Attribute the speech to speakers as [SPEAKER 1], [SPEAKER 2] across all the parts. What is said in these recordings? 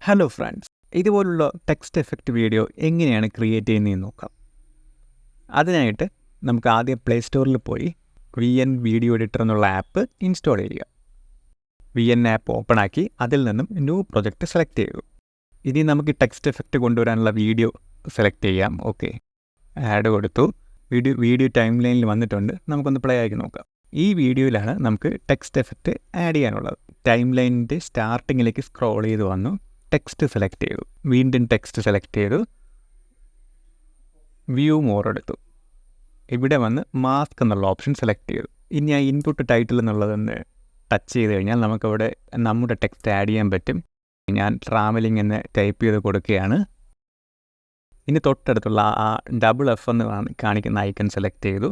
[SPEAKER 1] Hello friends, ഇതുപോലുള്ള text effect video എങ്ങനെയാണ് create ചെയ്യുന്നതെന്ന് നോക്കാം. അതിനായിട്ട് നമുക്ക് ആദ്യം പ്ലേ സ്റ്റോറിൽ പോയി VN വീഡിയോ എഡിറ്റർ എന്നുള്ള ആപ്പ് ഇൻസ്റ്റാൾ ചെയ്യുക. VN ആപ്പ് ഓപ്പൺ ആക്കി അതിൽ നിന്നും ന്യൂ പ്രൊജക്റ്റ് സെലക്ട് ചെയ്തു. ഇനി നമുക്ക് ടെക്സ്റ്റ് എഫക്റ്റ് കൊണ്ടുവരാനുള്ള വീഡിയോ സെലക്ട് ചെയ്യാം. ഓക്കെ, ആഡ് കൊടുത്തു. വീഡിയോ ടൈം ലൈനിൽ വന്നിട്ടുണ്ട്. നമുക്കൊന്ന് പ്ലേ ആക്കി നോക്കാം. ഈ വീഡിയോയിലാണ് നമുക്ക് ടെക്സ്റ്റ് എഫക്റ്റ് ആഡ് ചെയ്യാനുള്ളത്. ടൈം ലൈനിൻ്റെ സ്റ്റാർട്ടിങ്ങിലേക്ക് സ്ക്രോൾ ചെയ്ത് വന്നു. ടെക്സ്റ്റ് സെലക്ട് ചെയ്തു. വീണ്ടും ടെക്സ്റ്റ് സെലക്ട് ചെയ്തു. വ്യൂ മോർ എടുത്തു. ഇവിടെ വന്ന് മാസ്ക് എന്നുള്ള ഓപ്ഷൻ സെലക്ട് ചെയ്തു. ഇനി ആ ഇൻപുട്ട് ടൈറ്റിൽ എന്നുള്ളതൊന്ന് ടച്ച് ചെയ്ത് കഴിഞ്ഞാൽ നമുക്കവിടെ നമ്മുടെ ടെക്സ്റ്റ് ആഡ് ചെയ്യാൻ പറ്റും. ഞാൻ ട്രാവലിംഗ് എന്ന് ടൈപ്പ് ചെയ്ത് കൊടുക്കുകയാണ്. ഇനി തൊട്ടടുത്തുള്ള ആ F എന്ന് കാണിക്കുന്ന ഐക്കൺ സെലക്ട് ചെയ്തു.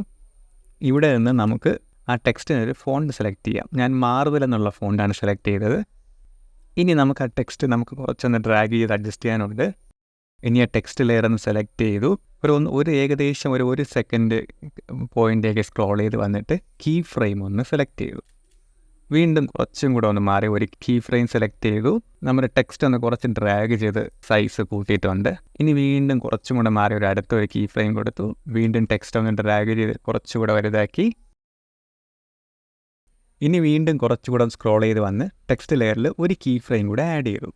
[SPEAKER 1] ഇവിടെ നിന്ന് നമുക്ക് ആ ടെക്സ്റ്റിനൊരു ഫോണ്ട് സെലക്ട് ചെയ്യാം. ഞാൻ മാർവൽ എന്നുള്ള ഫോണ്ടാണ് സെലക്ട് ചെയ്തത്. ഇനി നമുക്ക് ആ ടെക്സ്റ്റ് കുറച്ചൊന്ന് ഡ്രാഗ് ചെയ്ത് അഡ്ജസ്റ്റ് ചെയ്യാനുണ്ട്. ഇനി ആ ടെക്സ്റ്റ് ലെയർ ഒന്ന് സെലക്ട് ചെയ്തു. ഏകദേശം ഒരു സെക്കൻഡ് പോയിൻ്റേക്ക് സ്ക്രോൾ ചെയ്ത് വന്നിട്ട് കീ ഫ്രെയിം ഒന്ന് സെലക്ട് ചെയ്തു. വീണ്ടും കുറച്ചും കൂടെ ഒന്ന് മാറി ഒരു കീ ഫ്രെയിം സെലക്ട് ചെയ്തു. നമ്മുടെ ടെക്സ്റ്റ് ഒന്ന് കുറച്ച് ഡ്രാഗ് ചെയ്ത് സൈസ് കൂട്ടിയിട്ടുണ്ട്. ഇനി വീണ്ടും കുറച്ചും കൂടെ മാറി അടുത്തൊരു കീ ഫ്രെയിം കൊടുത്തു. വീണ്ടും ടെക്സ്റ്റ് ഒന്ന് ഡ്രാഗ് ചെയ്ത് കുറച്ചുകൂടെ വലുതാക്കി. ഇനി വീണ്ടും കുറച്ചുകൂടെ സ്ക്രോൾ ചെയ്ത് വന്ന് ടെക്സ്റ്റ് ലെയറിൽ ഒരു കീ ഫ്രെയിം കൂടെ ആഡ് ചെയ്തു.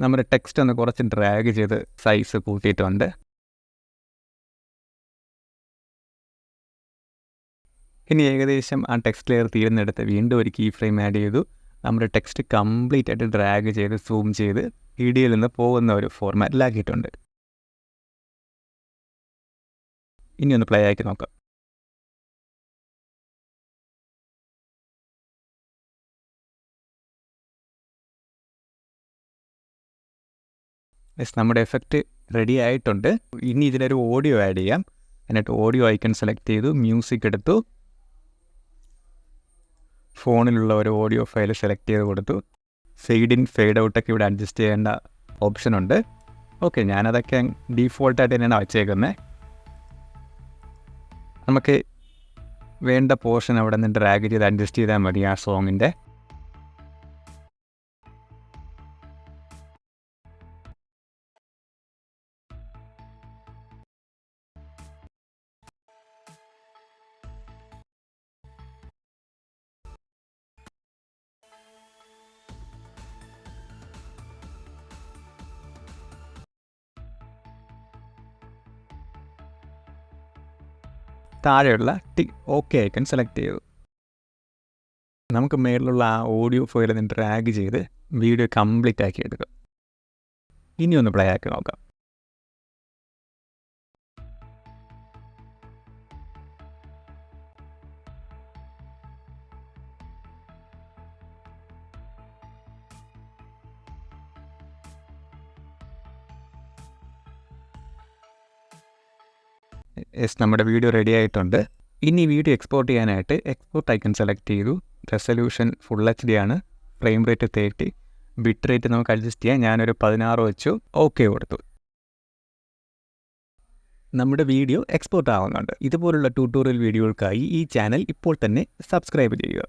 [SPEAKER 1] നമ്മുടെ ടെക്സ്റ്റ് ഒന്ന് കുറച്ച് ഡ്രാഗ് ചെയ്ത് സൈസ് കൂട്ടിയിട്ടുണ്ട്. ഇനി ഏകദേശം ആ ടെക്സ്റ്റ് ലെയർ തീരുന്നിടത്ത് വീണ്ടും ഒരു കീ ഫ്രെയിം ആഡ് ചെയ്തു. നമ്മുടെ ടെക്സ്റ്റ് കംപ്ലീറ്റ് ആയിട്ട് ഡ്രാഗ് ചെയ്ത് സൂം ചെയ്ത് വീഡിയോയിൽ നിന്ന് പോകുന്ന ഒരു ഫോർമാറ്റിലാക്കിയിട്ടുണ്ട്. ഇനി ഒന്ന് പ്ലേ ആക്കി നോക്കാം. നമ്മുടെ എഫക്റ്റ് റെഡി ആയിട്ടുണ്ട്. ഇനി ഇതിലൊരു ഓഡിയോ ആഡ് ചെയ്യാം. എന്നിട്ട് ഓഡിയോ ഐക്കൺ സെലക്ട് ചെയ്തു. മ്യൂസിക് എടുത്തു. ഫോണിലുള്ള ഒരു ഓഡിയോ ഫയൽ സെലക്ട് ചെയ്ത് കൊടുത്തു. ഫെയ്ഡ് ഇൻ ഫെയ്ഡ് ഔട്ടൊക്കെ ഇവിടെ അഡ്ജസ്റ്റ് ചെയ്യേണ്ട ഓപ്ഷനുണ്ട്. ഓക്കെ, ഞാനതൊക്കെ ഡീഫോൾട്ടായിട്ട് തന്നെയാണ് വെച്ചേക്കുന്നത്. നമുക്ക് വേണ്ട പോർഷൻ അവിടെ നിന്ന് ഡ്രാഗ് ചെയ്ത് അഡ്ജസ്റ്റ് ചെയ്താൽ മതി ആ സോങ്ങിൻ്റെ. താഴെയുള്ള ഓക്കെ ഐക്കൺ സെലക്ട് ചെയ്തു. നമുക്ക് മേളിലുള്ള ആ ഓഡിയോ ഫയൽ നിന്ന് ഡ്രാഗ് ചെയ്ത് വീഡിയോ കംപ്ലീറ്റ് ആക്കി എടുക്കുക. ഇനി ഒന്ന് പ്ലേ ആക്കി നോക്കാം. നമ്മുടെ വീഡിയോ റെഡി ആയിട്ടുണ്ട്. ഇനി വീഡിയോ എക്സ്പോർട്ട് ചെയ്യാനായിട്ട് എക്സ്പോർട്ട് ഐക്കൺ സെലക്ട് ചെയ്തു. റെസൊല്യൂഷൻ ഫുൾ HD ആണ്. Frame rate 30. ബിറ്റ് റേറ്റ് നമുക്ക് അഡ്ജസ്റ്റ് ചെയ്യാം. ഞാനൊരു 16 വെച്ചു. ഓക്കെ കൊടുത്തു. നമ്മുടെ വീഡിയോ എക്സ്പോർട്ട് ആവുന്നുണ്ട്. ഇതുപോലുള്ള ട്യൂട്ടോറിയൽ വീഡിയോകൾക്കായി ഈ ചാനൽ ഇപ്പോൾ തന്നെ സബ്സ്ക്രൈബ് ചെയ്യുക.